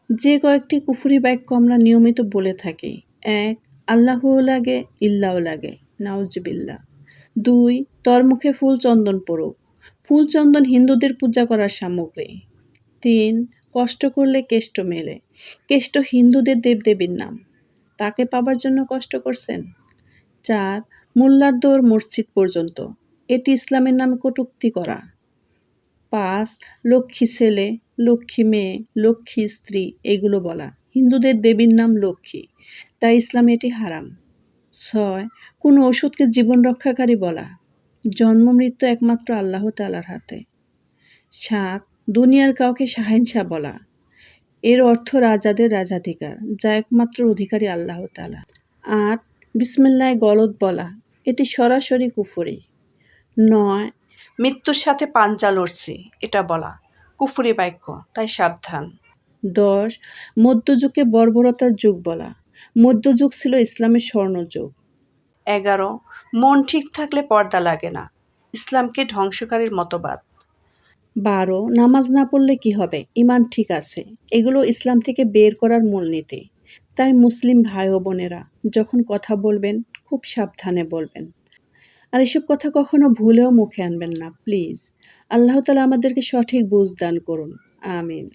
যে কয়েকটি কুফরি বাক্য আমরা নিয়মিত বলে থাকি: ১. আল্লাহুও লাগে, ইল্লাও লাগে, নাউজুবিল্লাহ। ২. তর মুখে ফুল চন্দন পড়ুক। ফুল চন্দন হিন্দুদের পূজা করার সামগ্রী। ৩. কষ্ট করলে কেষ্ট মেলে। কেষ্ট হিন্দুদের দেবদেবীর নাম, তাকে পাবার জন্য কষ্ট করছেন। ৪. মোল্লার দৌড় মসজিদ পর্যন্ত, এটি ইসলামের নামে কটূক্তি করা। ৫. লক্ষ্মী ছেলে, লক্ষ্মী মেয়ে, লক্ষ্মী স্ত্রী এগুলো বলা, হিন্দুদের দেবীর নাম লক্ষ্মী, তাই ইসলামে এটি হারাম। ৬. কোনো ওষুধকে জীবন রক্ষাকারী বলা, জন্ম মৃত্যু একমাত্র আল্লাহ তাআলার হাতে। ৭. দুনিয়ার কাউকে শাহেনশাহ বলা, এর অর্থ রাজাদের রাজাধিকার, যা একমাত্র অধিকারী আল্লাহ তাআলা। ৮. বিসমিল্লাহ গলত বলা, এটি সরাসরি কুফরি। ৯. মৃত্যুর সাথে পাঞ্জা লড়ছি, এটা বলা কুফরি বাক্য, তাই সাবধান। ১০. মধ্যযুগকে বর্বরতার যুগ বলা, মধ্যযুগ ছিল ইসলামের স্বর্ণযুগ। ১১. মন ঠিক থাকলে পর্দা লাগে না, ইসলামকে ধ্বংসকারীর মতবাদ। ১২. নামাজ না পড়লে কি হবে, ঈমান ঠিক আছে, এগুলো ইসলাম থেকে বের করার মূলনীতি। তাই মুসলিম ভাই ও বোনেরা যখন কথা বলবেন খুব সাবধানে বলবেন, আর এসব কথা কখনো ভুলেও মুখে আনবেন না প্লিজ। আল্লাহ তাআলা আমাদেরকে সঠিক বুঝ দান করুন, আমিন।